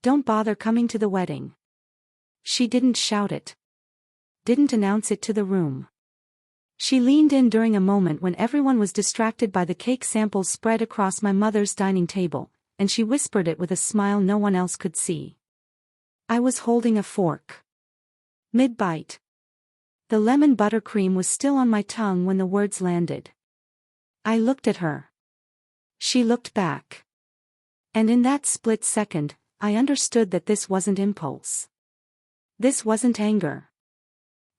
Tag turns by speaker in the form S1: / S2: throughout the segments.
S1: "Don't bother coming to the wedding." She didn't shout it. Didn't announce it to the room. She leaned in during a moment when everyone was distracted by the cake samples spread across my mother's dining table, and she whispered it with a smile no one else could see. I was holding a fork. Mid-bite. The lemon buttercream was still on my tongue when the words landed. I looked at her. She looked back. And in that split second, I understood that this wasn't impulse. This wasn't anger.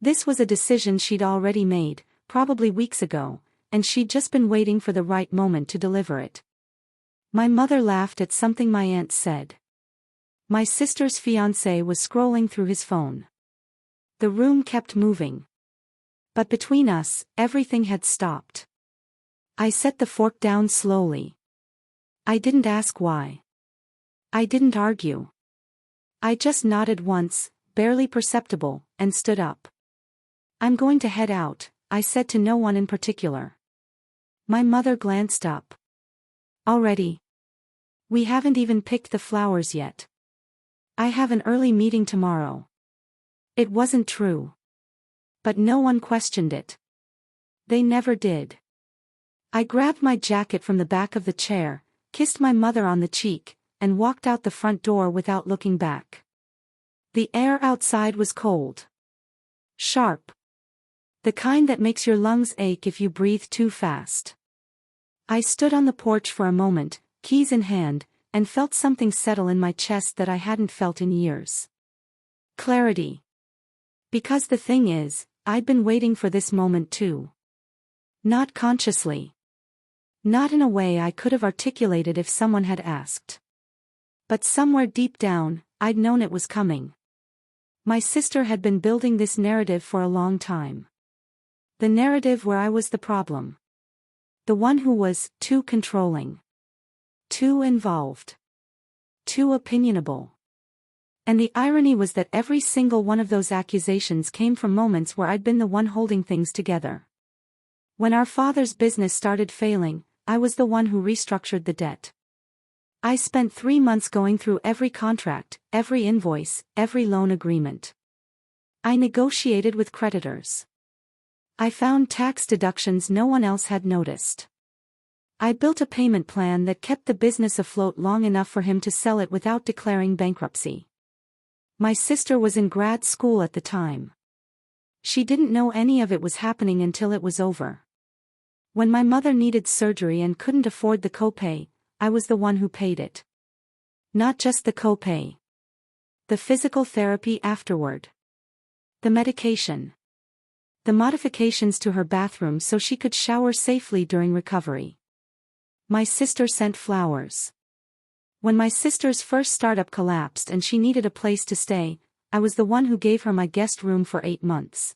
S1: This was a decision she'd already made, probably weeks ago, and she'd just been waiting for the right moment to deliver it. My mother laughed at something my aunt said. My sister's fiancé was scrolling through his phone. The room kept moving. But between us, everything had stopped. I set the fork down slowly. I didn't ask why. I didn't argue. I just nodded once, barely perceptible, and stood up. "I'm going to head out," I said to no one in particular. My mother glanced up. "Already? We haven't even picked the flowers yet. I have an early meeting tomorrow." It wasn't true. But no one questioned it. They never did. I grabbed my jacket from the back of the chair, kissed my mother on the cheek, and walked out the front door without looking back. The air outside was cold. Sharp. The kind that makes your lungs ache if you breathe too fast. I stood on the porch for a moment, keys in hand, and felt something settle in my chest that I hadn't felt in years. Clarity. Because the thing is, I'd been waiting for this moment too. Not consciously. Not in a way I could have articulated if someone had asked. But somewhere deep down, I'd known it was coming. My sister had been building this narrative for a long time. The narrative where I was the problem. The one who was too controlling. Too involved. Too opinionable. And the irony was that every single one of those accusations came from moments where I'd been the one holding things together. When our father's business started failing, I was the one who restructured the debt. I spent 3 months going through every contract, every invoice, every loan agreement. I negotiated with creditors. I found tax deductions no one else had noticed. I built a payment plan that kept the business afloat long enough for him to sell it without declaring bankruptcy. My sister was in grad school at the time. She didn't know any of it was happening until it was over. When my mother needed surgery and couldn't afford the copay, I was the one who paid it. Not just the copay. The physical therapy afterward. The medication. The modifications to her bathroom so she could shower safely during recovery. My sister sent flowers. When my sister's first startup collapsed and she needed a place to stay, I was the one who gave her my guest room for 8 months.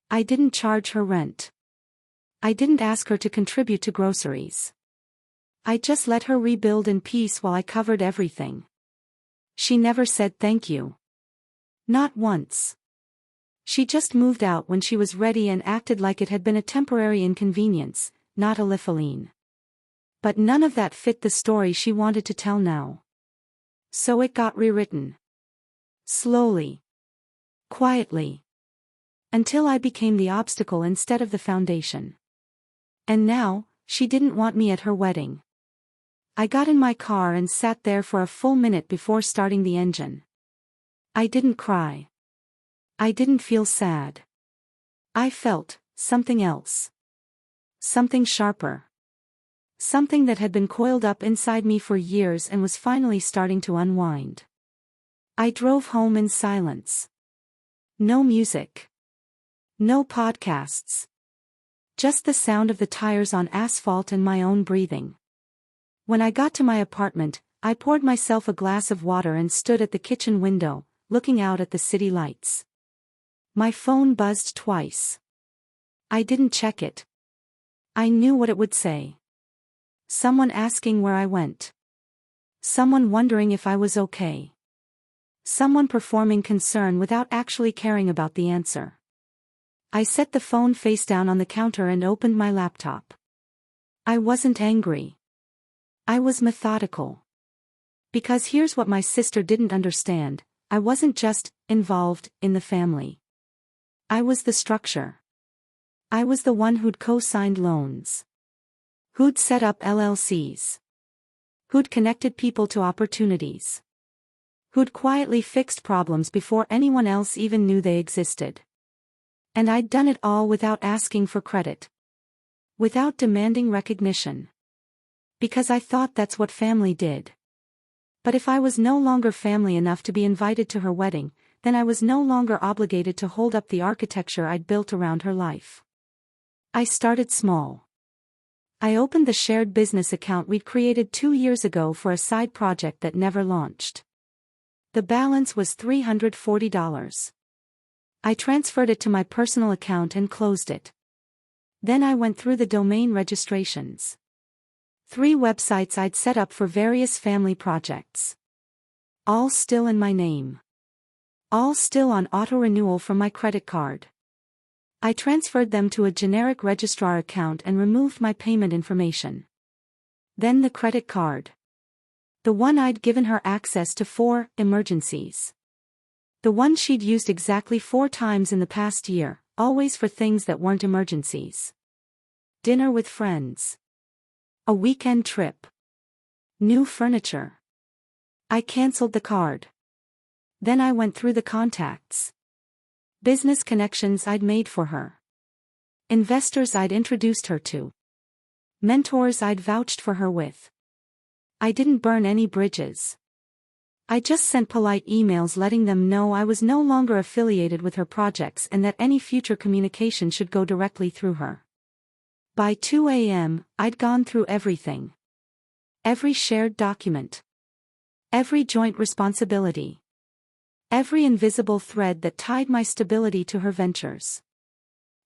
S1: I didn't charge her rent. I didn't ask her to contribute to groceries. I just let her rebuild in peace while I covered everything. She never said thank you. Not once. She just moved out when she was ready and acted like it had been a temporary inconvenience, not a lifeline. But none of that fit the story she wanted to tell now. So it got rewritten. Slowly. Quietly. Until I became the obstacle instead of the foundation. And now, she didn't want me at her wedding. I got in my car and sat there for a full minute before starting the engine. I didn't cry. I didn't feel sad. I felt something else. Something sharper. Something that had been coiled up inside me for years and was finally starting to unwind. I drove home in silence. No music. No podcasts. Just the sound of the tires on asphalt and my own breathing. When I got to my apartment, I poured myself a glass of water and stood at the kitchen window, looking out at the city lights. My phone buzzed twice. I didn't check it. I knew what it would say. Someone asking where I went. Someone wondering if I was okay. Someone performing concern without actually caring about the answer. I set the phone face down on the counter and opened my laptop. I wasn't angry. I was methodical. Because here's what my sister didn't understand: I wasn't just involved in the family. I was the structure. I was the one who'd co-signed loans, who'd set up LLCs, who'd connected people to opportunities, who'd quietly fixed problems before anyone else even knew they existed. And I'd done it all without asking for credit, without demanding recognition. Because I thought that's what family did. But if I was no longer family enough to be invited to her wedding, then I was no longer obligated to hold up the architecture I'd built around her life. I started small. I opened the shared business account we'd created 2 years ago for a side project that never launched. The balance was $340. I transferred it to my personal account and closed it. Then I went through the domain registrations. 3 websites I'd set up for various family projects. All still in my name. All still on auto-renewal from my credit card. I transferred them to a generic registrar account and removed my payment information. Then the credit card. The one I'd given her access to 4 emergencies. The one she'd used exactly 4 times in the past year, always for things that weren't emergencies. Dinner with friends. A weekend trip. New furniture. I canceled the card. Then I went through the contacts. Business connections I'd made for her. Investors I'd introduced her to. Mentors I'd vouched for her with. I didn't burn any bridges. I just sent polite emails letting them know I was no longer affiliated with her projects and that any future communication should go directly through her. By 2 a.m., I'd gone through everything. Every shared document. Every joint responsibility. Every invisible thread that tied my stability to her ventures.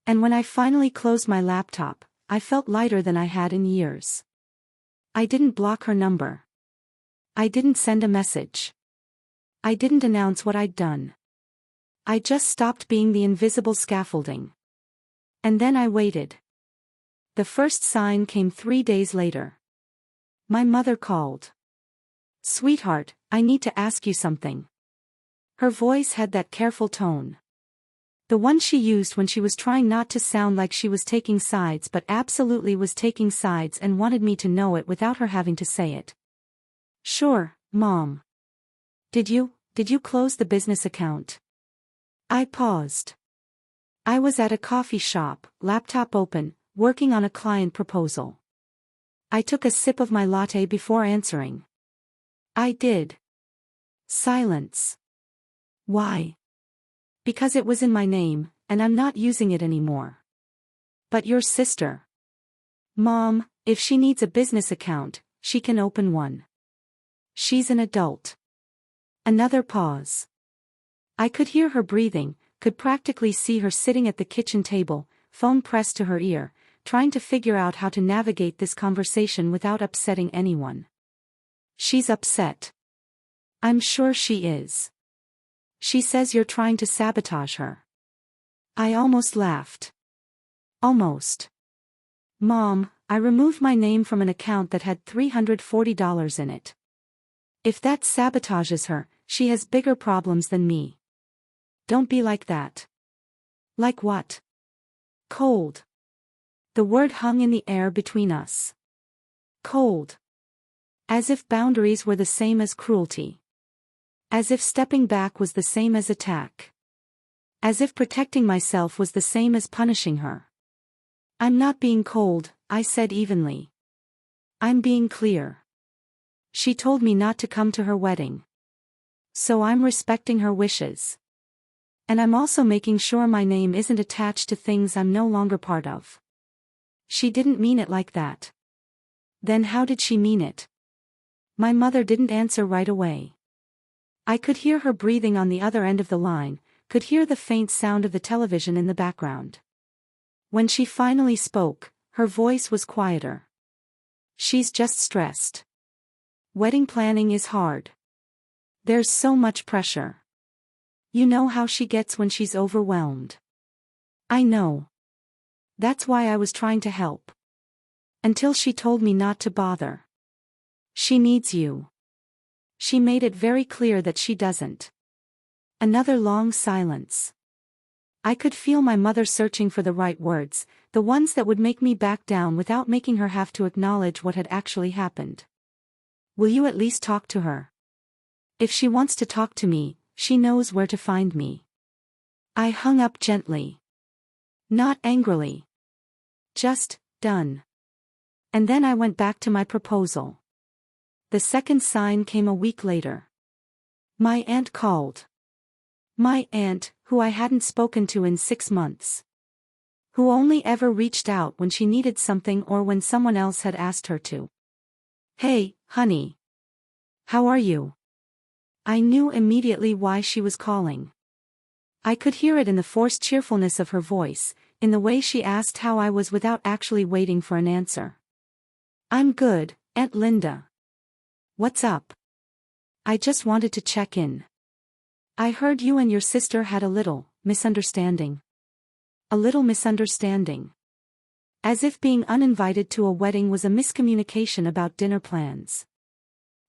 S1: And when I finally closed my laptop, I felt lighter than I had in years. I didn't block her number. I didn't send a message. I didn't announce what I'd done. I just stopped being the invisible scaffolding. And then I waited. The first sign came 3 days later. My mother called. "Sweetheart, I need to ask you something." Her voice had that careful tone. The one she used when she was trying not to sound like she was taking sides but absolutely was taking sides and wanted me to know it without her having to say it. "Sure, Mom. Did you close the business account?" I paused. I was at a coffee shop, laptop open, working on a client proposal. I took a sip of my latte before answering. "I did." Silence. "Why?" "Because it was in my name, and I'm not using it anymore." "But your sister." "Mom, if she needs a business account, she can open one. She's an adult." Another pause. I could hear her breathing, could practically see her sitting at the kitchen table, phone pressed to her ear, trying to figure out how to navigate this conversation without upsetting anyone. "She's upset." "I'm sure she is. She says you're trying to sabotage her." I almost laughed. "Almost." "Mom, I removed my name from an account that had $340 in it. If that sabotages her, she has bigger problems than me." "Don't be like that." "Like what?" "Cold." The word hung in the air between us. Cold. As if boundaries were the same as cruelty. As if stepping back was the same as attack. As if protecting myself was the same as punishing her. "I'm not being cold," I said evenly. "I'm being clear. She told me not to come to her wedding. So I'm respecting her wishes. And I'm also making sure my name isn't attached to things I'm no longer part of." "She didn't mean it like that." "Then how did she mean it?" My mother didn't answer right away. I could hear her breathing on the other end of the line, could hear the faint sound of the television in the background. When she finally spoke, her voice was quieter. "She's just stressed. Wedding planning is hard. There's so much pressure. You know how she gets when she's overwhelmed." "I know. That's why I was trying to help. Until she told me not to bother." "She needs you." She made it very clear that she doesn't. Another long silence. I could feel my mother searching for the right words, the ones that would make me back down without making her have to acknowledge what had actually happened. Will you at least talk to her? If she wants to talk to me, she knows where to find me. I hung up gently. Not angrily. Just, done. And then I went back to my proposal. The second sign came a week later. My aunt called. My aunt, who I hadn't spoken to in 6 months. Who only ever reached out when she needed something or when someone else had asked her to. Hey, honey. How are you? I knew immediately why she was calling. I could hear it in the forced cheerfulness of her voice, in the way she asked how I was without actually waiting for an answer. I'm good, Aunt Linda. What's up? I just wanted to check in. I heard you and your sister had a little misunderstanding. A little misunderstanding. As if being uninvited to a wedding was a miscommunication about dinner plans.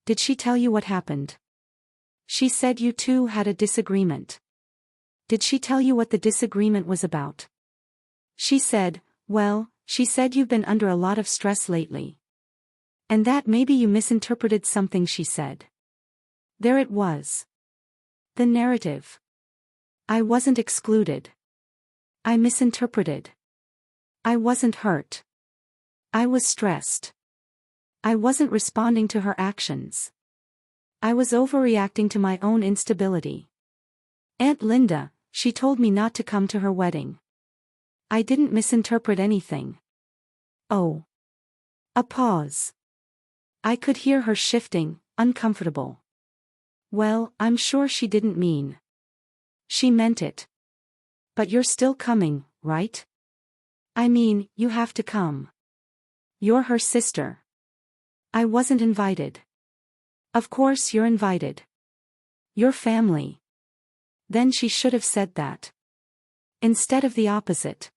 S1: Did she tell you what happened? She said you two had a disagreement. Did she tell you what the disagreement was about? She said you've been under a lot of stress lately. And that maybe you misinterpreted something she said. There it was. The narrative. I wasn't excluded. I misinterpreted. I wasn't hurt. I was stressed. I wasn't responding to her actions. I was overreacting to my own instability. Aunt Linda, she told me not to come to her wedding. I didn't misinterpret anything. Oh. A pause. I could hear her shifting, uncomfortable. Well, I'm sure she didn't mean. She meant it. But you're still coming, right? I mean, you have to come. You're her sister. I wasn't invited. Of course you're invited. Your family. Then she should have said that. Instead of the opposite.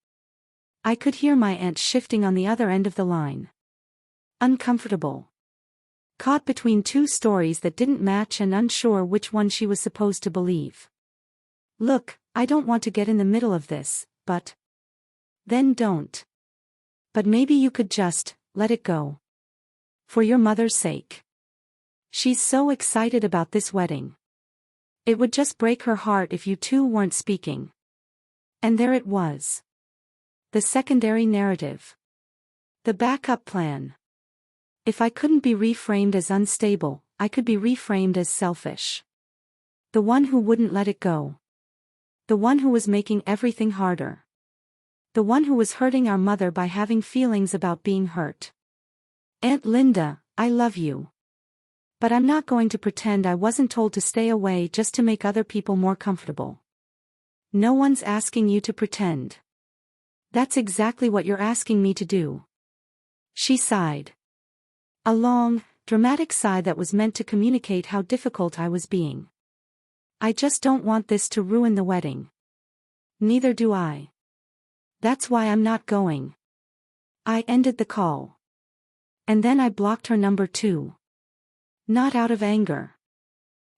S1: I could hear my aunt shifting on the other end of the line. Uncomfortable. Caught between two stories that didn't match and unsure which one she was supposed to believe. Look, I don't want to get in the middle of this, but... Then don't. But maybe you could just, let it go. For your mother's sake. She's so excited about this wedding. It would just break her heart if you two weren't speaking. And there it was. The secondary narrative. The backup plan. If I couldn't be reframed as unstable, I could be reframed as selfish. The one who wouldn't let it go. The one who was making everything harder. The one who was hurting our mother by having feelings about being hurt. Aunt Linda, I love you. But I'm not going to pretend I wasn't told to stay away just to make other people more comfortable. No one's asking you to pretend. That's exactly what you're asking me to do. She sighed. A long, dramatic sigh that was meant to communicate how difficult I was being. I just don't want this to ruin the wedding. Neither do I. That's why I'm not going. I ended the call. And then I blocked her number too. Not out of anger.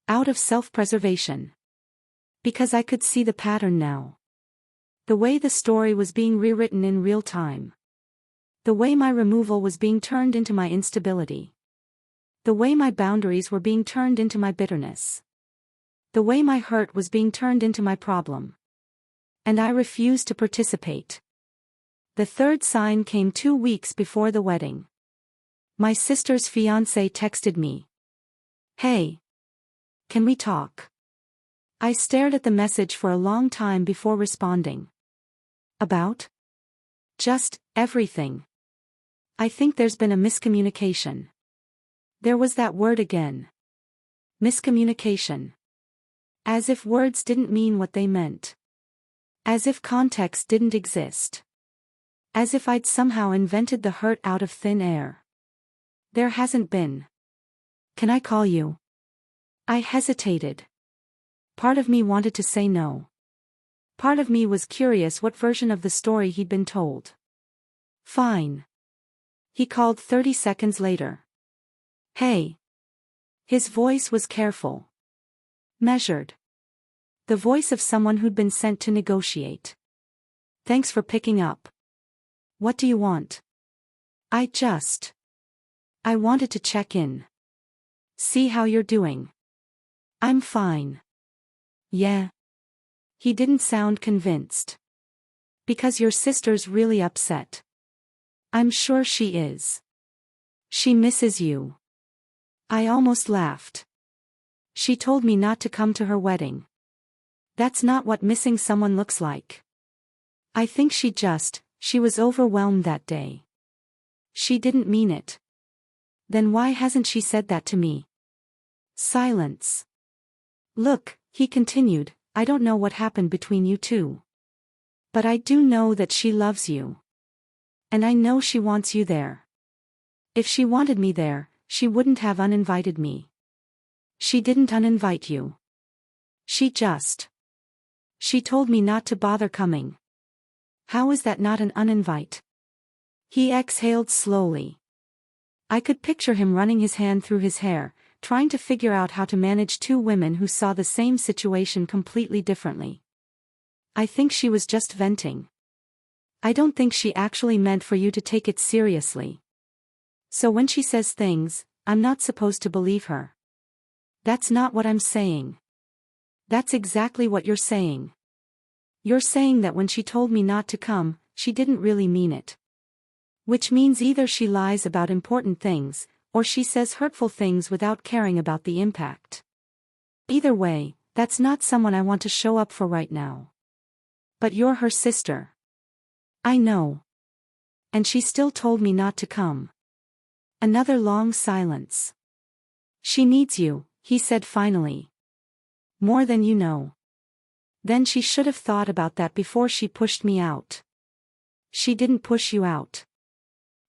S1: Out of self-preservation. Because I could see the pattern now. The way the story was being rewritten in real time. The way my removal was being turned into my instability. The way my boundaries were being turned into my bitterness. The way my hurt was being turned into my problem. And I refused to participate. The third sign came 2 weeks before the wedding. My sister's fiancé texted me. Hey. Can we talk? I stared at the message for a long time before responding. About? Just, everything. I think there's been a miscommunication. There was that word again. Miscommunication. As if words didn't mean what they meant. As if context didn't exist. As if I'd somehow invented the hurt out of thin air. There hasn't been. Can I call you? I hesitated. Part of me wanted to say no. Part of me was curious what version of the story he'd been told. Fine. He called 30 seconds later. Hey. His voice was careful. Measured. The voice of someone who'd been sent to negotiate. Thanks for picking up. What do you want? I wanted to check in. See how you're doing. I'm fine. Yeah. He didn't sound convinced. Because your sister's really upset. I'm sure she is. She misses you. I almost laughed. She told me not to come to her wedding. That's not what missing someone looks like. I think she was overwhelmed that day. She didn't mean it. Then why hasn't she said that to me? Silence. Look, he continued, I don't know what happened between you two. But I do know that she loves you. And I know she wants you there. If she wanted me there, she wouldn't have uninvited me. She didn't uninvite you. She told me not to bother coming. How is that not an uninvite? He exhaled slowly. I could picture him running his hand through his hair, trying to figure out how to manage two women who saw the same situation completely differently. I think she was just venting. I don't think she actually meant for you to take it seriously. So when she says things, I'm not supposed to believe her. That's not what I'm saying. That's exactly what you're saying. You're saying that when she told me not to come, she didn't really mean it. Which means either she lies about important things, or she says hurtful things without caring about the impact. Either way, that's not someone I want to show up for right now. But you're her sister. I know. And she still told me not to come. Another long silence. She needs you, he said finally. More than you know. Then she should have thought about that before she pushed me out. She didn't push you out.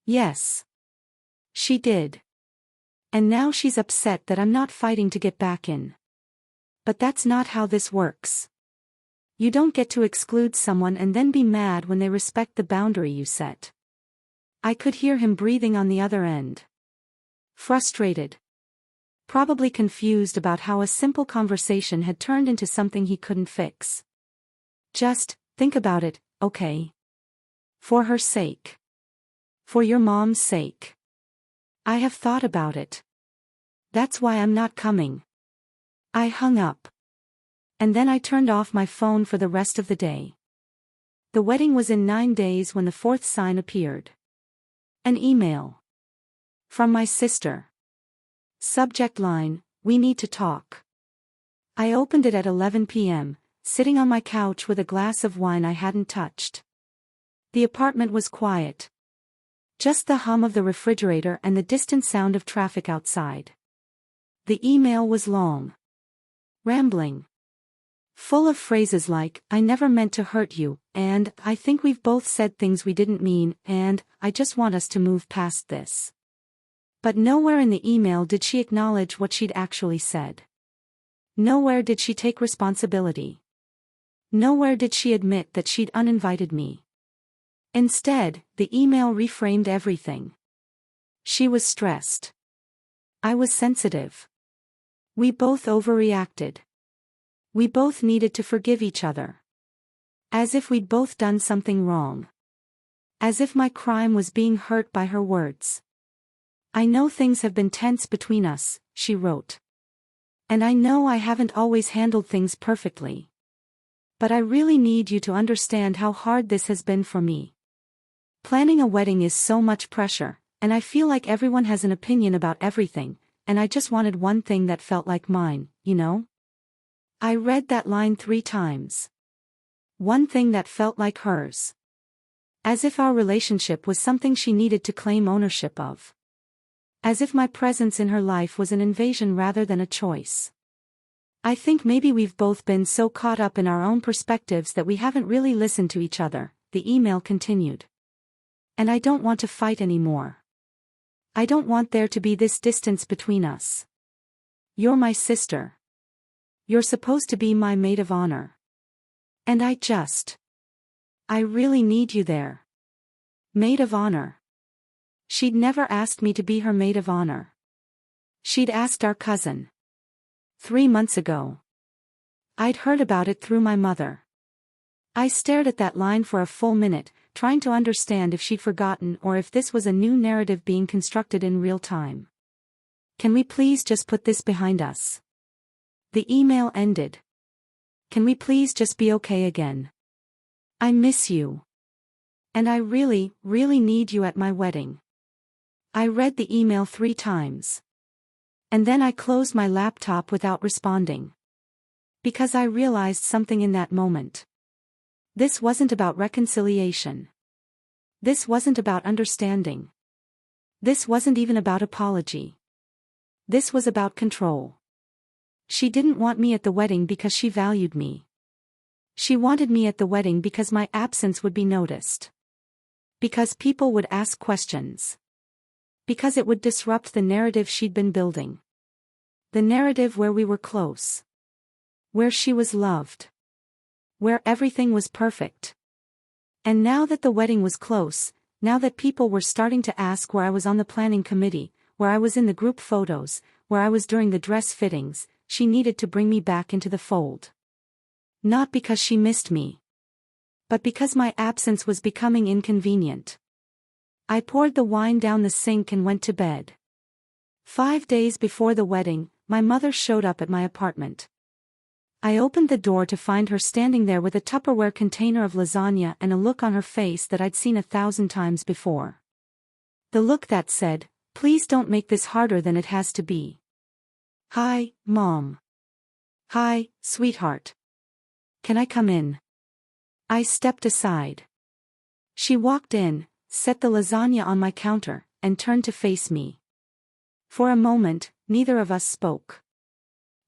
S1: Yes. She did. And now she's upset that I'm not fighting to get back in. But that's not how this works. You don't get to exclude someone and then be mad when they respect the boundary you set. I could hear him breathing on the other end. Frustrated. Probably confused about how a simple conversation had turned into something he couldn't fix. Just think about it, okay? For her sake. For your mom's sake. I have thought about it. That's why I'm not coming. I hung up. And then I turned off my phone for the rest of the day. The wedding was in 9 days when the fourth sign appeared. An email. From my sister. Subject line, we need to talk. I opened it at 11 p.m., sitting on my couch with a glass of wine I hadn't touched. The apartment was quiet. Just the hum of the refrigerator and the distant sound of traffic outside. The email was long. Rambling. Full of phrases like, I never meant to hurt you, and, I think we've both said things we didn't mean, and, I just want us to move past this. But nowhere in the email did she acknowledge what she'd actually said. Nowhere did she take responsibility. Nowhere did she admit that she'd uninvited me. Instead, the email reframed everything. She was stressed. I was sensitive. We both overreacted. We both needed to forgive each other. As if we'd both done something wrong. As if my crime was being hurt by her words. I know things have been tense between us, she wrote. And I know I haven't always handled things perfectly. But I really need you to understand how hard this has been for me. Planning a wedding is so much pressure, and I feel like everyone has an opinion about everything, and I just wanted one thing that felt like mine, you know? I read that line 3 times. One thing that felt like hers. As if our relationship was something she needed to claim ownership of. As if my presence in her life was an invasion rather than a choice. I think maybe we've both been so caught up in our own perspectives that we haven't really listened to each other, the email continued. And I don't want to fight anymore. I don't want there to be this distance between us. You're my sister. You're supposed to be my maid of honor. And I really need you there. Maid of honor. She'd never asked me to be her maid of honor. She'd asked our cousin. 3 months ago. I'd heard about it through my mother. I stared at that line for a full minute, trying to understand if she'd forgotten or if this was a new narrative being constructed in real time. Can we please just put this behind us? The email ended. Can we please just be okay again? I miss you. And I really, really need you at my wedding. I read the email 3 times. And then I closed my laptop without responding. Because I realized something in that moment. This wasn't about reconciliation. This wasn't about understanding. This wasn't even about apology. This was about control. She didn't want me at the wedding because she valued me. She wanted me at the wedding because my absence would be noticed. Because people would ask questions. Because it would disrupt the narrative she'd been building. The narrative where we were close. Where she was loved. Where everything was perfect. And now that the wedding was close, now that people were starting to ask where I was on the planning committee, where I was in the group photos, where I was during the dress fittings, she needed to bring me back into the fold. Not because she missed me. But because my absence was becoming inconvenient. I poured the wine down the sink and went to bed. 5 days before the wedding, my mother showed up at my apartment. I opened the door to find her standing there with a Tupperware container of lasagna and a look on her face that I'd seen 1,000 times before. The look that said, "Please don't make this harder than it has to be." "Hi, Mom." "Hi, sweetheart. Can I come in?" I stepped aside. She walked in, set the lasagna on my counter, and turned to face me. For a moment, neither of us spoke.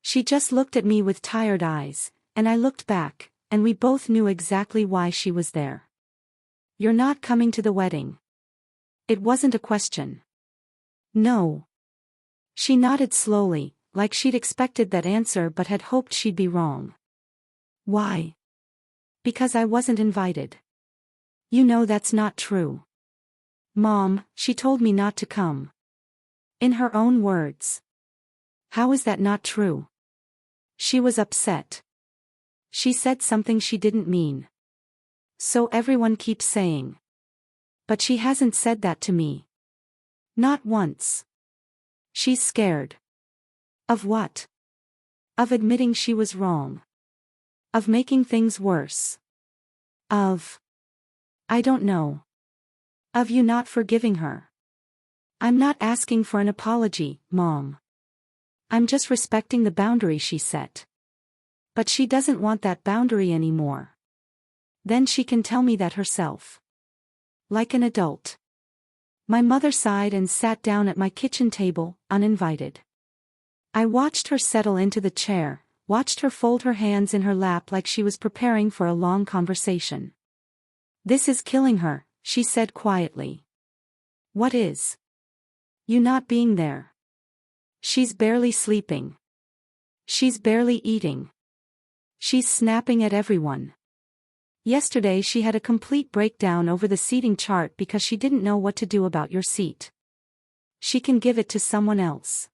S1: She just looked at me with tired eyes, and I looked back, and we both knew exactly why she was there. "You're not coming to the wedding." It wasn't a question. "No." She nodded slowly, like she'd expected that answer but had hoped she'd be wrong. "Why?" "Because I wasn't invited." "You know that's not true." "Mom, she told me not to come." In her own words. "How is that not true?" She was upset. She said something she didn't mean. So everyone keeps saying. But she hasn't said that to me. Not once. She's scared. Of what? Of admitting she was wrong. Of making things worse. Of. I don't know. Of you not forgiving her. I'm not asking for an apology, Mom. I'm just respecting the boundary she set. But she doesn't want that boundary anymore. Then she can tell me that herself. Like an adult. My mother sighed and sat down at my kitchen table, uninvited. I watched her settle into the chair, watched her fold her hands in her lap like she was preparing for a long conversation. "This is killing her," she said quietly. "What is?" "You not being there. She's barely sleeping. She's barely eating. She's snapping at everyone. Yesterday she had a complete breakdown over the seating chart because she didn't know what to do about your seat. She can give it to someone else.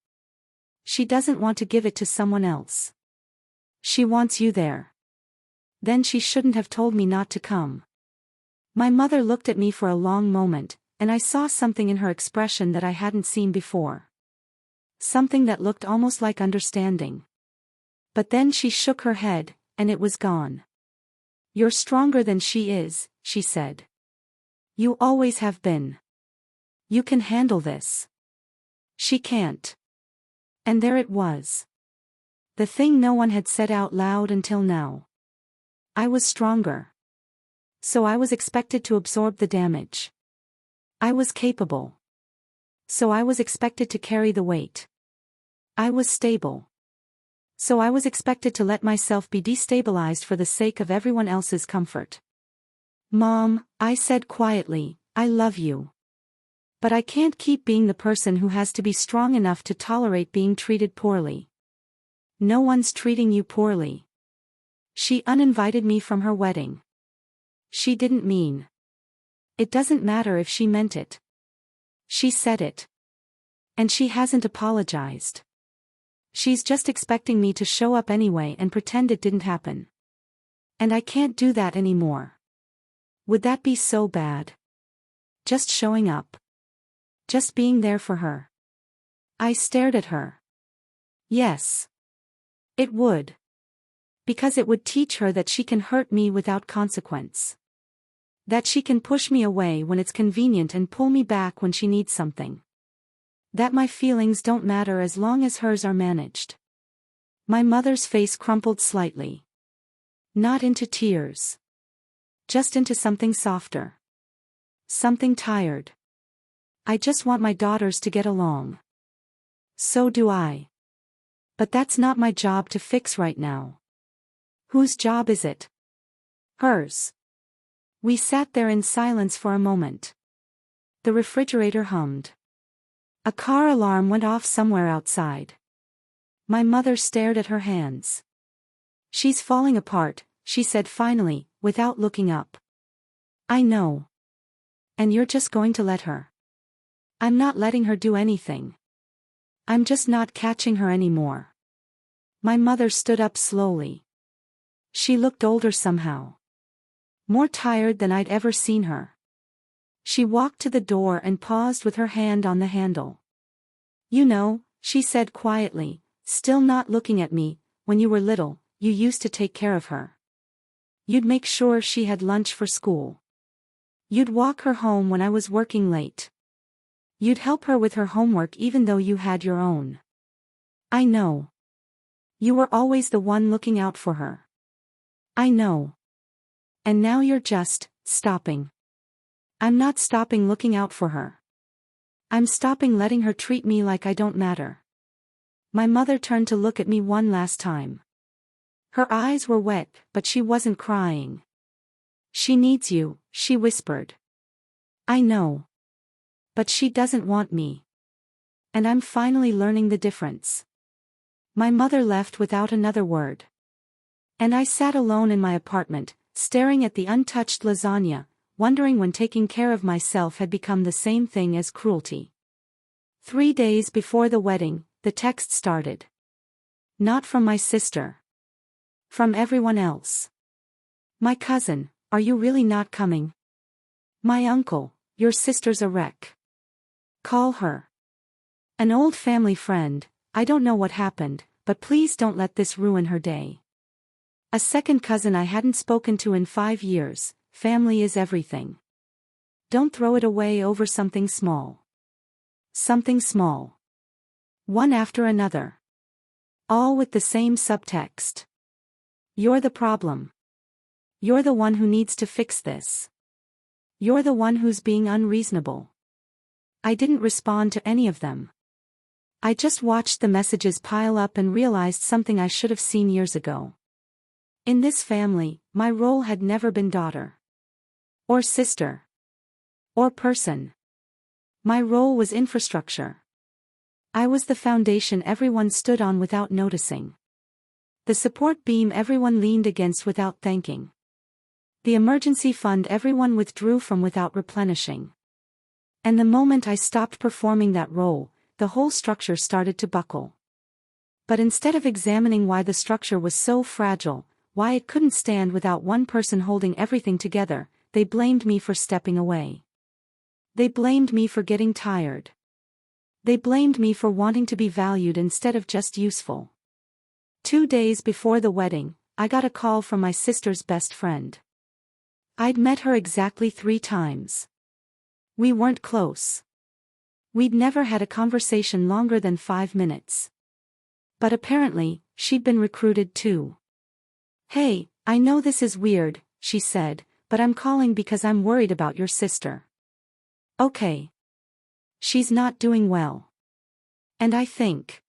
S1: She doesn't want to give it to someone else. She wants you there. Then she shouldn't have told me not to come." My mother looked at me for a long moment, and I saw something in her expression that I hadn't seen before. Something that looked almost like understanding. But then she shook her head, and it was gone. "You're stronger than she is," she said. "You always have been. You can handle this. She can't." And there it was. The thing no one had said out loud until now. I was stronger. So I was expected to absorb the damage. I was capable. So I was expected to carry the weight. I was stable. So I was expected to let myself be destabilized for the sake of everyone else's comfort. "Mom," I said quietly, "I love you. But I can't keep being the person who has to be strong enough to tolerate being treated poorly." "No one's treating you poorly." She uninvited me from her wedding. She didn't mean. It doesn't matter if she meant it. She said it. And she hasn't apologized. She's just expecting me to show up anyway and pretend it didn't happen. And I can't do that anymore. Would that be so bad? Just showing up. Just being there for her. I stared at her. Yes. It would. Because it would teach her that she can hurt me without consequence. That she can push me away when it's convenient and pull me back when she needs something. That my feelings don't matter as long as hers are managed. My mother's face crumpled slightly. Not into tears. Just into something softer. Something tired. I just want my daughters to get along. So do I. But that's not my job to fix right now. Whose job is it? Hers. We sat there in silence for a moment. The refrigerator hummed. A car alarm went off somewhere outside. My mother stared at her hands. She's falling apart, she said finally, without looking up. I know. And you're just going to let her. I'm not letting her do anything. I'm just not catching her anymore. My mother stood up slowly. She looked older somehow. More tired than I'd ever seen her. She walked to the door and paused with her hand on the handle. You know, she said quietly, still not looking at me, when you were little, you used to take care of her. You'd make sure she had lunch for school. You'd walk her home when I was working late. You'd help her with her homework even though you had your own. I know. You were always the one looking out for her. I know. And now you're just stopping. I'm not stopping looking out for her. I'm stopping letting her treat me like I don't matter. My mother turned to look at me one last time. Her eyes were wet, but she wasn't crying. She needs you, she whispered. I know. But she doesn't want me. And I'm finally learning the difference. My mother left without another word. And I sat alone in my apartment, staring at the untouched lasagna, wondering when taking care of myself had become the same thing as cruelty. 3 days before the wedding, the text started. Not from my sister. From everyone else. My cousin, are you really not coming? My uncle, your sister's a wreck. Call her. An old family friend, I don't know what happened, but please don't let this ruin her day. A second cousin I hadn't spoken to in 5 years, family is everything. Don't throw it away over something small. Something small. One after another. All with the same subtext. You're the problem. You're the one who needs to fix this. You're the one who's being unreasonable. I didn't respond to any of them. I just watched the messages pile up and realized something I should have seen years ago. In this family, my role had never been daughter. Or sister. Or person. My role was infrastructure. I was the foundation everyone stood on without noticing. The support beam everyone leaned against without thanking. The emergency fund everyone withdrew from without replenishing. And the moment I stopped performing that role, the whole structure started to buckle. But instead of examining why the structure was so fragile, why it couldn't stand without one person holding everything together, they blamed me for stepping away. They blamed me for getting tired. They blamed me for wanting to be valued instead of just useful. 2 days before the wedding, I got a call from my sister's best friend. I'd met her exactly 3 times. We weren't close. We'd never had a conversation longer than 5 minutes. But apparently, she'd been recruited too. Hey, I know this is weird, she said, but I'm calling because I'm worried about your sister. Okay. She's not doing well. And I think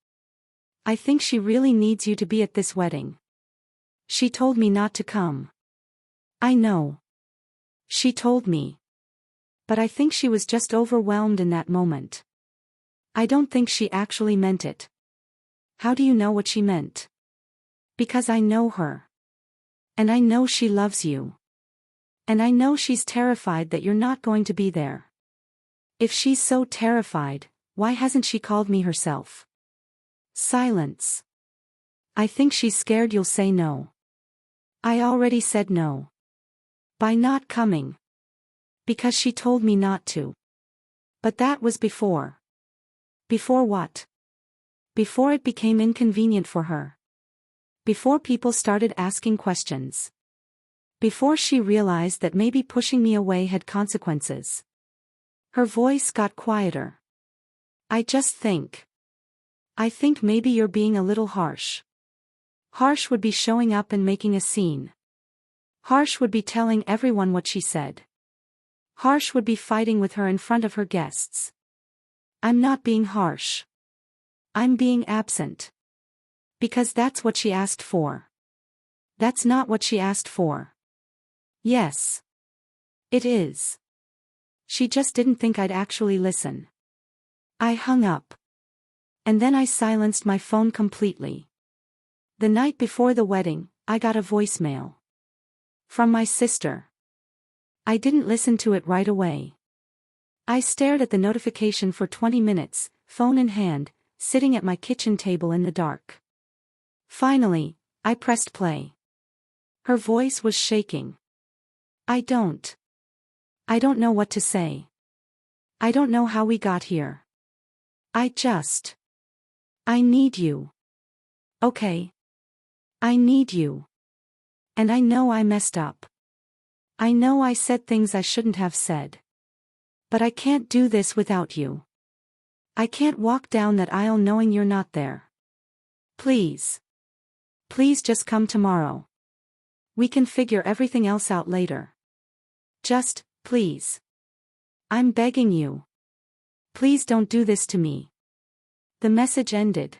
S1: she really needs you to be at this wedding. She told me not to come. I know. She told me. But I think she was just overwhelmed in that moment. I don't think she actually meant it. How do you know what she meant? Because I know her. And I know she loves you. And I know she's terrified that you're not going to be there. If she's so terrified, Why hasn't she called me herself? Silence. I think she's scared you'll say no. I already said no. By not coming. Because she told me not to. But that was before. Before what? Before it became inconvenient for her. Before people started asking questions. Before she realized that maybe pushing me away had consequences. Her voice got quieter. I think maybe you're being a little harsh. Harsh would be showing up and making a scene. Harsh would be telling everyone what she said. Harsh would be fighting with her in front of her guests. I'm not being harsh. I'm being absent. Because that's what she asked for. That's not what she asked for. Yes. It is. She just didn't think I'd actually listen. I hung up. And then I silenced my phone completely. The night before the wedding, I got a voicemail. From my sister. I didn't listen to it right away. I stared at the notification for 20 minutes, phone in hand, sitting at my kitchen table in the dark. Finally, I pressed play. Her voice was shaking. I don't know what to say. I don't know how we got here. I need you. Okay. I need you. And I know I messed up. I know I said things I shouldn't have said. But I can't do this without you. I can't walk down that aisle knowing you're not there. Please. Please just come tomorrow. We can figure everything else out later. Just, please. I'm begging you. Please don't do this to me. The message ended.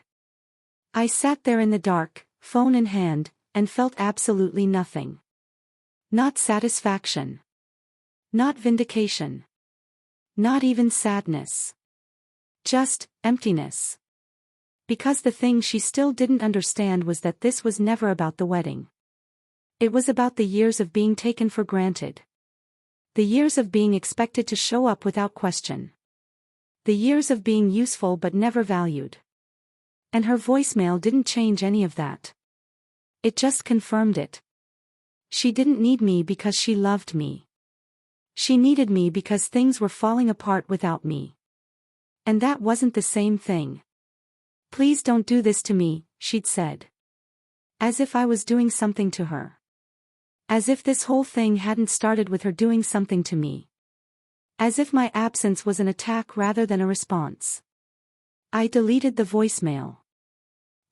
S1: I sat there in the dark, phone in hand, and felt absolutely nothing. Not satisfaction. Not vindication. Not even sadness. Just emptiness. Because the thing she still didn't understand was that this was never about the wedding. It was about the years of being taken for granted. The years of being expected to show up without question. The years of being useful but never valued. And her voicemail didn't change any of that. It just confirmed it. She didn't need me because she loved me. She needed me because things were falling apart without me. And that wasn't the same thing. Please don't do this to me, she'd said. As if I was doing something to her. As if this whole thing hadn't started with her doing something to me. As if my absence was an attack rather than a response. I deleted the voicemail.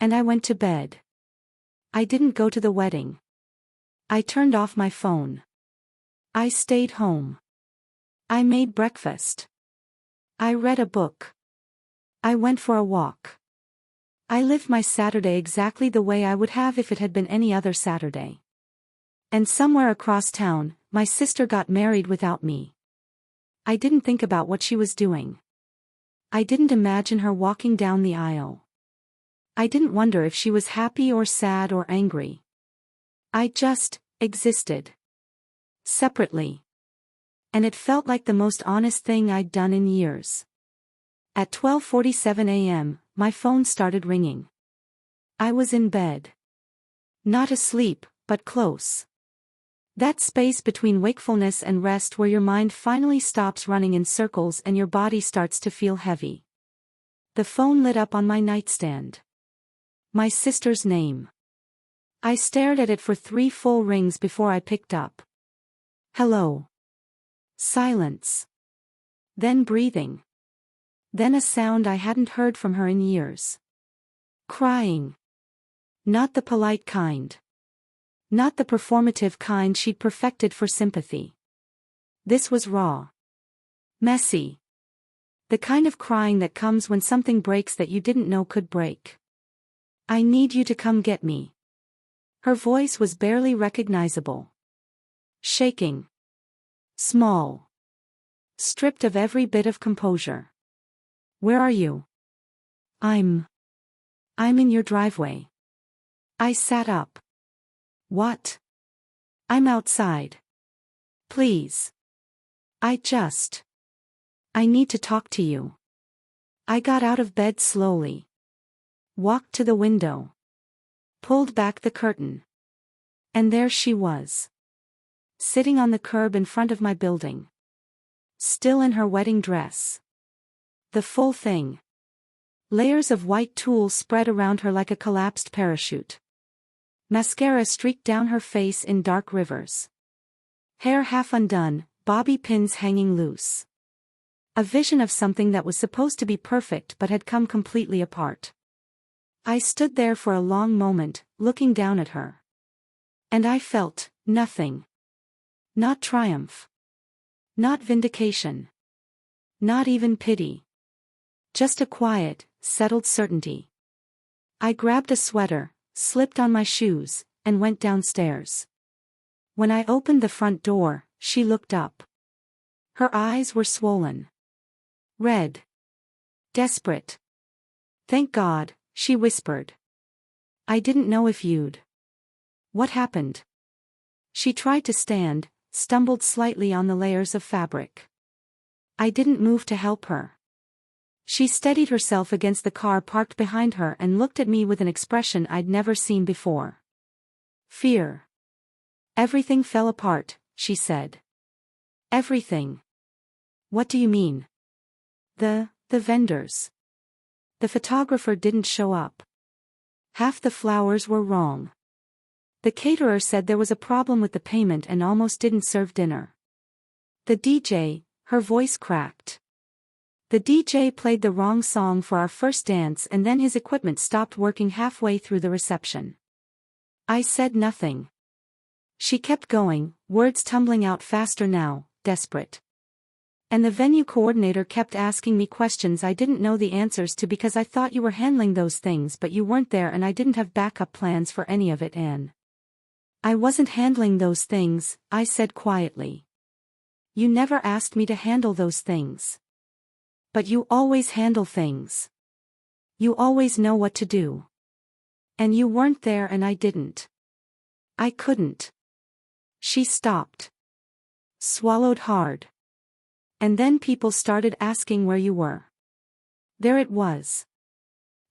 S1: And I went to bed. I didn't go to the wedding. I turned off my phone. I stayed home. I made breakfast. I read a book. I went for a walk. I lived my Saturday exactly the way I would have if it had been any other Saturday. And somewhere across town, my sister got married without me. I didn't think about what she was doing. I didn't imagine her walking down the aisle. I didn't wonder if she was happy or sad or angry. I just existed. Separately. And it felt like the most honest thing I'd done in years. At 12:47 a.m., my phone started ringing. I was in bed. Not asleep, but close. That space between wakefulness and rest where your mind finally stops running in circles and your body starts to feel heavy. The phone lit up on my nightstand. My sister's name. I stared at it for 3 full rings before I picked up. Hello. Silence. Then breathing. Then a sound I hadn't heard from her in years. Crying. Not the polite kind. Not the performative kind she'd perfected for sympathy. This was raw. Messy. The kind of crying that comes when something breaks that you didn't know could break. I need you to come get me. Her voice was barely recognizable. Shaking. Small. Stripped of every bit of composure. Where are you? I'm in your driveway. I sat up. What? I'm outside. Please. I need to talk to you. I got out of bed slowly. Walked to the window. Pulled back the curtain. And there she was. Sitting on the curb in front of my building. Still in her wedding dress. The full thing. Layers of white tulle spread around her like a collapsed parachute. Mascara streaked down her face in dark rivers. Hair half undone, bobby pins hanging loose. A vision of something that was supposed to be perfect but had come completely apart. I stood there for a long moment, looking down at her. And I felt nothing. Not triumph. Not vindication. Not even pity. Just a quiet, settled certainty. I grabbed a sweater, slipped on my shoes, and went downstairs. When I opened the front door, she looked up. Her eyes were swollen. Red. Desperate. "Thank God," she whispered. "I didn't know if you'd." "What happened?" She tried to stand, stumbled slightly on the layers of fabric. I didn't move to help her. She steadied herself against the car parked behind her and looked at me with an expression I'd never seen before. Fear. "Everything fell apart," she said. "Everything." "What do you mean?" The vendors. The photographer didn't show up. Half the flowers were wrong. The caterer said there was a problem with the payment and almost didn't serve dinner. The DJ, her voice cracked. The DJ played the wrong song for our first dance and then his equipment stopped working halfway through the reception. I said nothing. She kept going, words tumbling out faster now, desperate. "And the venue coordinator kept asking me questions I didn't know the answers to because I thought you were handling those things but you weren't there and I didn't have backup plans for any of it and." "I wasn't handling those things," I said quietly. "You never asked me to handle those things. But you always handle things. You always know what to do. And you weren't there and I didn't. I couldn't." She stopped. Swallowed hard. "And then people started asking where you were." There it was.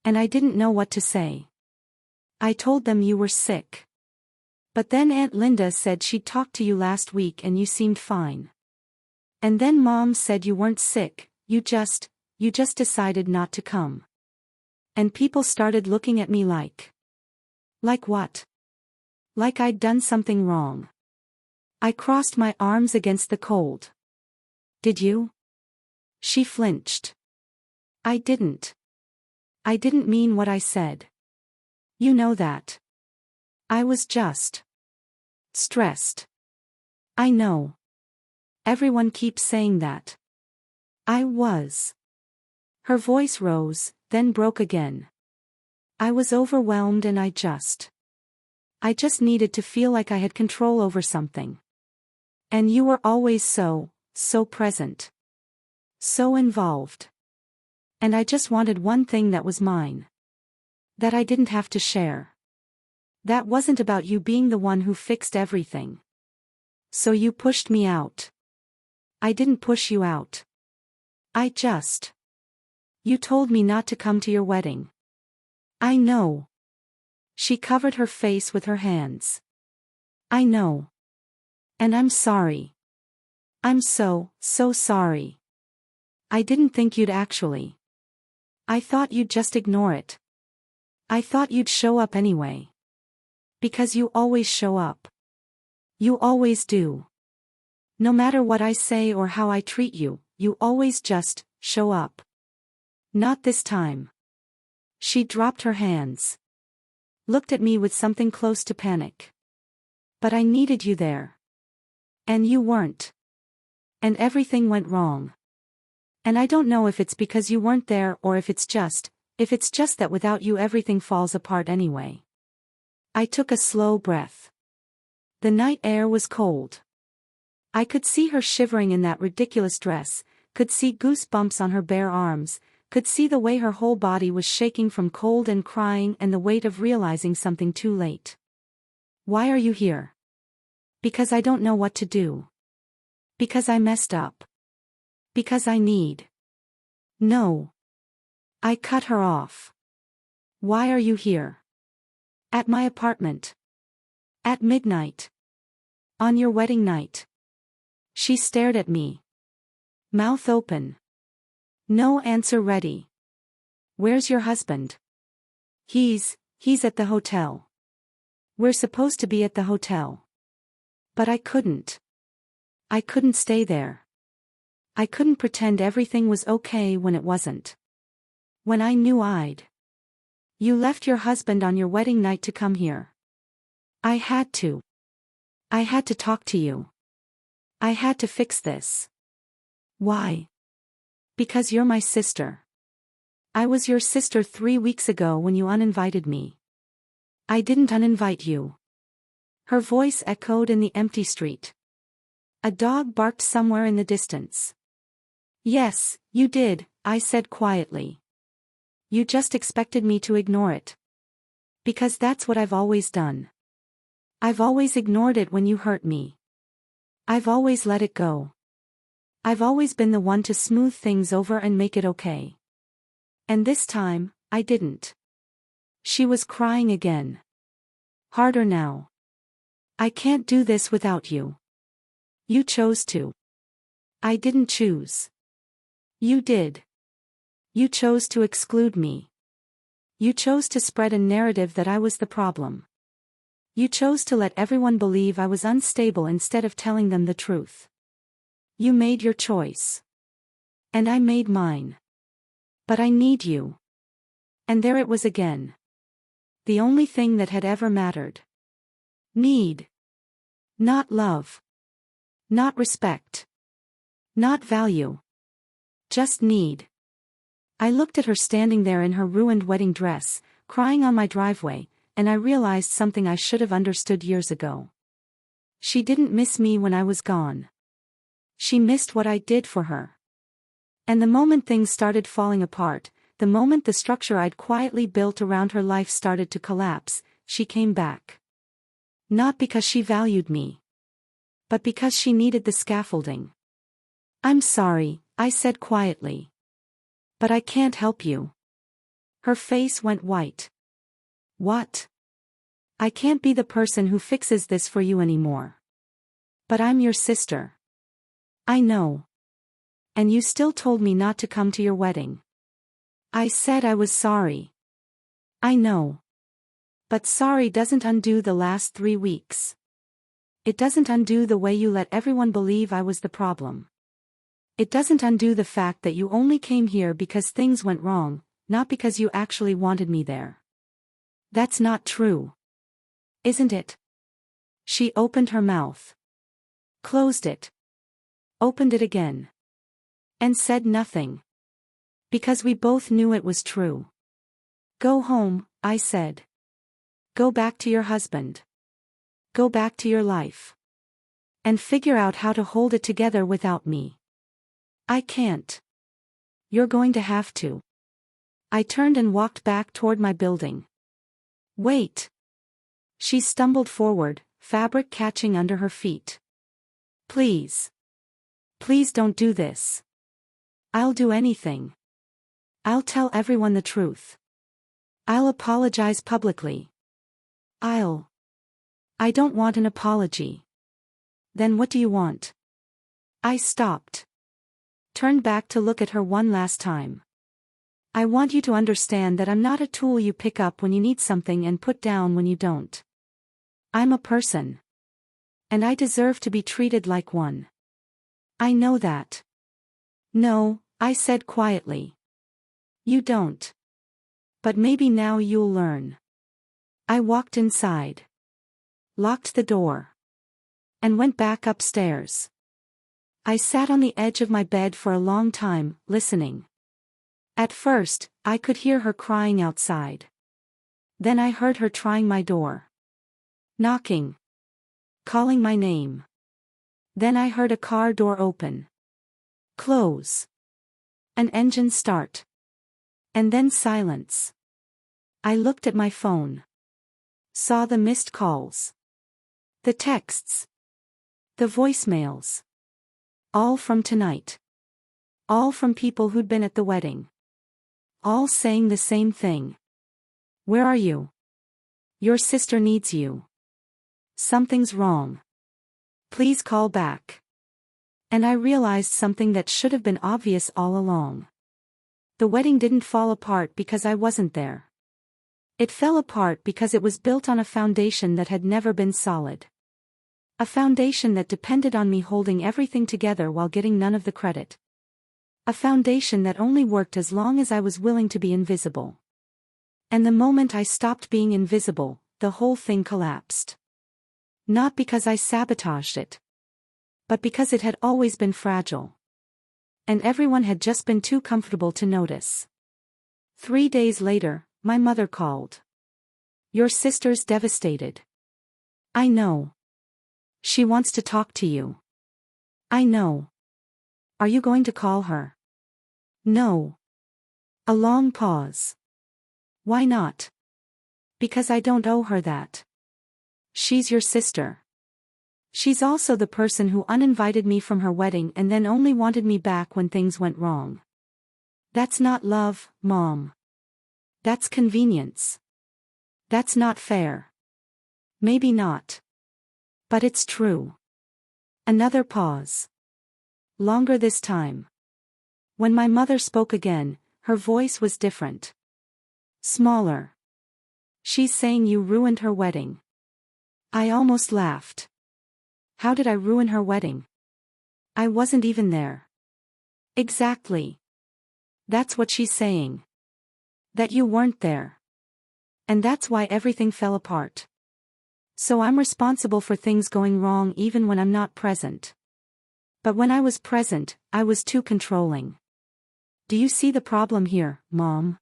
S1: And I didn't know what to say. I told them you were sick. But then Aunt Linda said she'd talked to you last week and you seemed fine. And then Mom said you weren't sick, you just decided not to come. And people started looking at me like. Like what? Like I'd done something wrong. I crossed my arms against the cold. "Did you?" She flinched. "I didn't. I didn't mean what I said. You know that. I was just stressed." "I know. Everyone keeps saying that." "I was." Her voice rose, then broke again. "I was overwhelmed and I just needed to feel like I had control over something. And you were always so present. So involved. And I just wanted one thing that was mine. That I didn't have to share. That wasn't about you being the one who fixed everything. So you pushed me out." "I didn't push you out. You told me not to come to your wedding." "I know." She covered her face with her hands. "I know. And I'm sorry. I'm so sorry. I didn't think you'd actually. I thought you'd just ignore it. I thought you'd show up anyway. Because you always show up. You always do. No matter what I say or how I treat you, you always just show up. Not this time." She dropped her hands. Looked at me with something close to panic. "But I needed you there. And you weren't. And everything went wrong. And I don't know if it's because you weren't there or if it's just that without you everything falls apart anyway." I took a slow breath. The night air was cold. I could see her shivering in that ridiculous dress, could see goosebumps on her bare arms, could see the way her whole body was shaking from cold and crying and the weight of realizing something too late. "Why are you here?" "Because I don't know what to do. Because I messed up. Because I need." "No. I cut her off. Why are you here? At my apartment. At midnight. On your wedding night. She stared at me. Mouth open. No answer ready. Where's your husband? He's at the hotel. We're supposed to be at the hotel. But I couldn't. I couldn't stay there. I couldn't pretend everything was okay when it wasn't. When I knew I'd. You left your husband on your wedding night to come here. I had to. I had to talk to you. I had to fix this. Why? Because you're my sister. I was your sister 3 weeks ago when you uninvited me. I didn't uninvite you. Her voice echoed in the empty street. A dog barked somewhere in the distance. Yes, you did, I said quietly. You just expected me to ignore it. Because that's what I've always done. I've always ignored it when you hurt me. I've always let it go. I've always been the one to smooth things over and make it okay. And this time, I didn't. She was crying again. Harder now. I can't do this without you. You chose to. I didn't choose. You did. You chose to exclude me. You chose to spread a narrative that I was the problem. You chose to let everyone believe I was unstable instead of telling them the truth. You made your choice. And I made mine. But I need you. And there it was again. The only thing that had ever mattered. Need. Not love. Not respect. Not value. Just need. I looked at her standing there in her ruined wedding dress, crying on my driveway, and I realized something I should have understood years ago. She didn't miss me when I was gone. She missed what I did for her. And the moment things started falling apart, the moment the structure I'd quietly built around her life started to collapse, she came back. Not because she valued me. But because she needed the scaffolding. I'm sorry, I said quietly. But I can't help you. Her face went white. What? I can't be the person who fixes this for you anymore. But I'm your sister. I know. And you still told me not to come to your wedding. I said I was sorry. I know. But sorry doesn't undo the last 3 weeks. It doesn't undo the way you let everyone believe I was the problem. It doesn't undo the fact that you only came here because things went wrong, not because you actually wanted me there. That's not true. Isn't it? She opened her mouth. Closed it. Opened it again. And said nothing. Because we both knew it was true. Go home, I said. Go back to your husband. Go back to your life. And figure out how to hold it together without me. I can't. You're going to have to. I turned and walked back toward my building. Wait. She stumbled forward, fabric catching under her feet. Please. Please don't do this. I'll do anything. I'll tell everyone the truth. I'll apologize publicly. I don't want an apology. Then what do you want? I stopped. Turned back to look at her one last time. I want you to understand that I'm not a tool you pick up when you need something and put down when you don't. I'm a person. And I deserve to be treated like one. I know that. No, I said quietly. You don't. But maybe now you'll learn. I walked inside. Locked the door. And went back upstairs. I sat on the edge of my bed for a long time, listening. At first, I could hear her crying outside. Then I heard her trying my door. Knocking. Calling my name. Then I heard a car door open. Close. An engine start. And then silence. I looked at my phone. Saw the missed calls. The texts. The voicemails. All from tonight. All from people who'd been at the wedding. all saying the same thing. Where are you? Your sister needs you. Something's wrong. Please call back. And I realized something that should have been obvious all along. The wedding didn't fall apart because I wasn't there. It fell apart because it was built on a foundation that had never been solid. A foundation that depended on me holding everything together while getting none of the credit. A foundation that only worked as long as I was willing to be invisible. And the moment I stopped being invisible, the whole thing collapsed. Not because I sabotaged it, but because it had always been fragile. And everyone had just been too comfortable to notice. 3 days later, my mother called. Your sister's devastated. I know. She wants to talk to you. I know. Are you going to call her? No. A long pause. Why not? Because I don't owe her that. She's your sister. She's also the person who uninvited me from her wedding and then only wanted me back when things went wrong. That's not love, Mom. That's convenience. That's not fair. Maybe not. But it's true. Another pause. Longer this time. When my mother spoke again, her voice was different. Smaller. She's saying you ruined her wedding. I almost laughed. How did I ruin her wedding? I wasn't even there. Exactly. That's what she's saying. That you weren't there. And that's why everything fell apart. So I'm responsible for things going wrong even when I'm not present. But when I was present, I was too controlling. Do you see the problem here, Mom?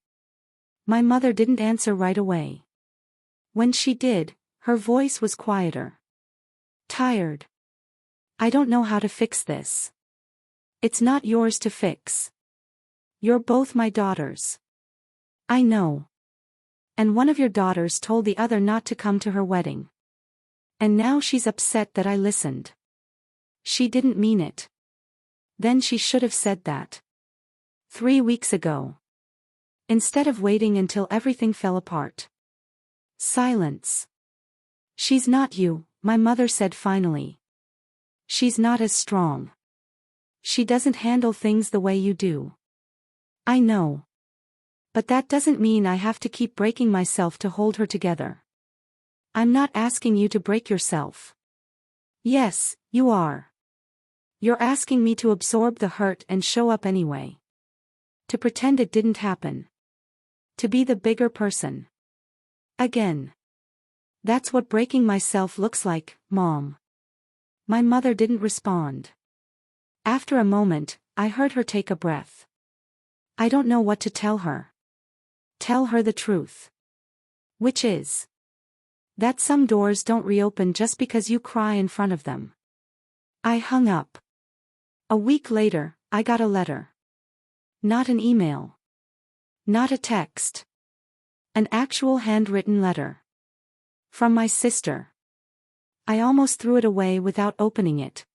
S1: My mother didn't answer right away. When she did, her voice was quieter. Tired. I don't know how to fix this. It's not yours to fix. You're both my daughters. I know. And one of your daughters told the other not to come to her wedding. And now she's upset that I listened. She didn't mean it. Then she should have said that. 3 weeks ago. Instead of waiting until everything fell apart. Silence. She's not you, my mother said finally. She's not as strong. She doesn't handle things the way you do. I know. But that doesn't mean I have to keep breaking myself to hold her together. I'm not asking you to break yourself. Yes, you are. You're asking me to absorb the hurt and show up anyway. To pretend it didn't happen. To be the bigger person. Again. That's what breaking myself looks like, Mom. My mother didn't respond. After a moment, I heard her take a breath. I don't know what to tell her. Tell her the truth. Which is that some doors don't reopen just because you cry in front of them. I hung up. A week later, I got a letter. Not an email. Not a text. An actual handwritten letter. From my sister. I almost threw it away without opening it.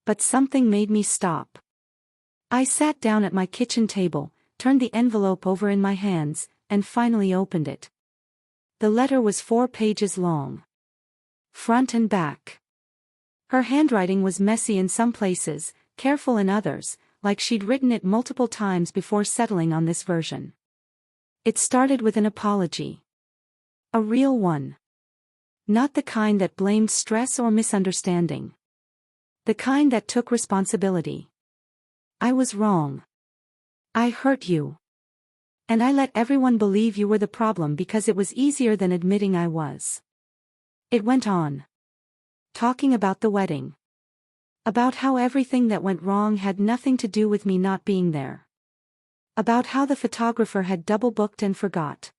S1: But something made me stop. I sat down at my kitchen table, turned the envelope over in my hands, and finally opened it. The letter was 4 pages long. Front and back. Her handwriting was messy in some places, careful in others, like she'd written it multiple times before settling on this version. It started with an apology. A real one. Not the kind that blamed stress or misunderstanding. The kind that took responsibility. I was wrong. I hurt you. And I let everyone believe you were the problem because it was easier than admitting I was. It went on. Talking about the wedding. About how everything that went wrong had nothing to do with me not being there. About how the photographer had double booked and forgot.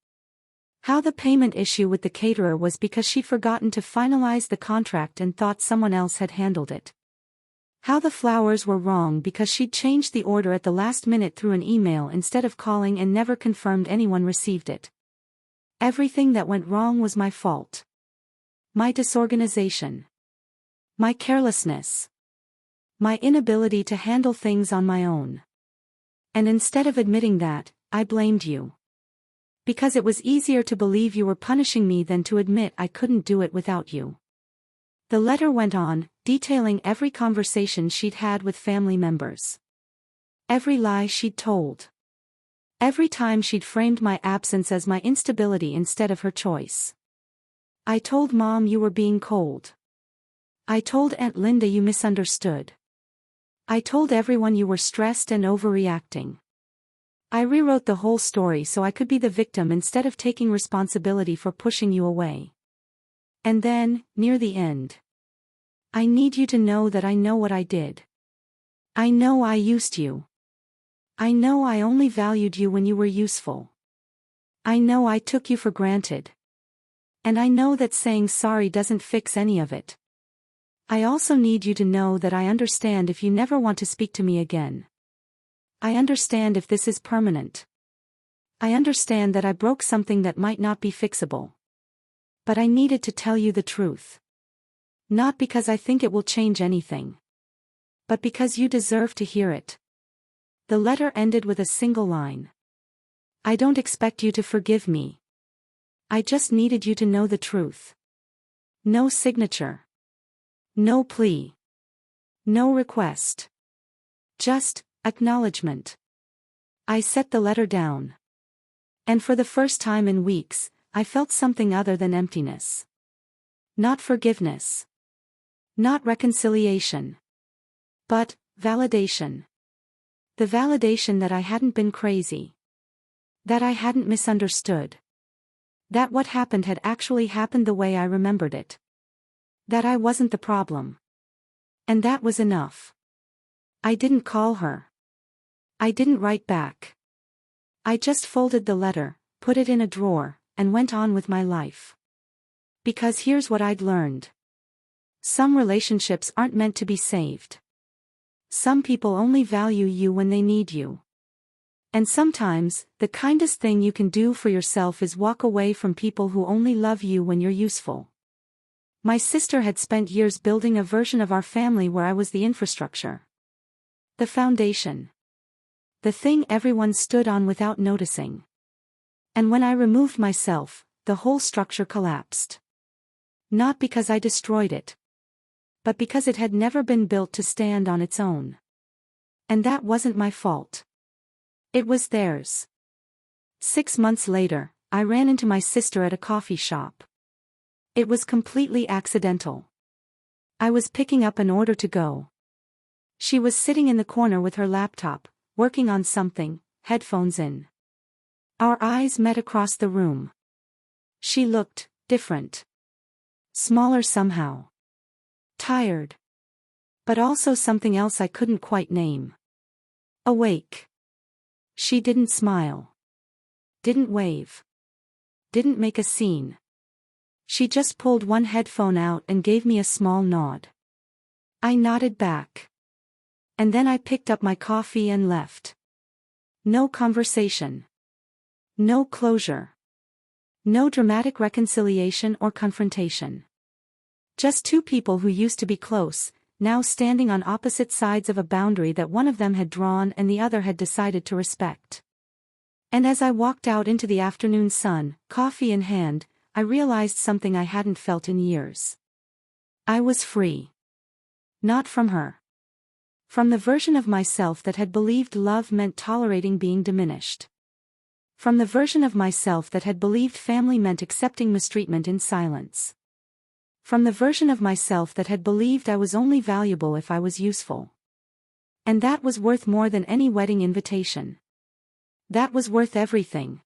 S1: How the payment issue with the caterer was because she'd forgotten to finalize the contract and thought someone else had handled it. How the flowers were wrong because she'd changed the order at the last minute through an email instead of calling and never confirmed anyone received it. Everything that went wrong was my fault. My disorganization. My carelessness. My inability to handle things on my own. And instead of admitting that, I blamed you. Because it was easier to believe you were punishing me than to admit I couldn't do it without you. The letter went on, detailing every conversation she'd had with family members. Every lie she'd told. Every time she'd framed my absence as my instability instead of her choice. I told Mom you were being cold. I told Aunt Linda you misunderstood. I told everyone you were stressed and overreacting. I rewrote the whole story so I could be the victim instead of taking responsibility for pushing you away. And then, near the end, I need you to know that I know what I did. I know I used you. I know I only valued you when you were useful. I know I took you for granted. And I know that saying sorry doesn't fix any of it. I also need you to know that I understand if you never want to speak to me again. I understand if this is permanent. I understand that I broke something that might not be fixable. But I needed to tell you the truth. Not because I think it will change anything. But because you deserve to hear it. The letter ended with a single line. I don't expect you to forgive me. I just needed you to know the truth. No signature. No plea. No request. Just acknowledgement. I set the letter down. And for the first time in weeks, I felt something other than emptiness. Not forgiveness. Not reconciliation. But validation. The validation that I hadn't been crazy. That I hadn't misunderstood. That what happened had actually happened the way I remembered it. That I wasn't the problem. And that was enough. I didn't call her. I didn't write back. I just folded the letter, put it in a drawer, and went on with my life. Because here's what I'd learned. Some relationships aren't meant to be saved. Some people only value you when they need you. And sometimes, the kindest thing you can do for yourself is walk away from people who only love you when you're useful. My sister had spent years building a version of our family where I was the infrastructure. The foundation. The thing everyone stood on without noticing. And when I removed myself, the whole structure collapsed. Not because I destroyed it. But because it had never been built to stand on its own. And that wasn't my fault. It was theirs. 6 months later, I ran into my sister at a coffee shop. It was completely accidental. I was picking up an order to go. She was sitting in the corner with her laptop, working on something, headphones in. Our eyes met across the room. She looked different. Smaller somehow. Tired. But also something else I couldn't quite name. Awake. She didn't smile. Didn't wave. Didn't make a scene. She just pulled one headphone out and gave me a small nod. I nodded back. And then I picked up my coffee and left. No conversation. No closure. No dramatic reconciliation or confrontation. Just two people who used to be close, now standing on opposite sides of a boundary that one of them had drawn and the other had decided to respect. And as I walked out into the afternoon sun, coffee in hand, I realized something I hadn't felt in years. I was free. Not from her. From the version of myself that had believed love meant tolerating being diminished. From the version of myself that had believed family meant accepting mistreatment in silence. From the version of myself that had believed I was only valuable if I was useful. And that was worth more than any wedding invitation. That was worth everything.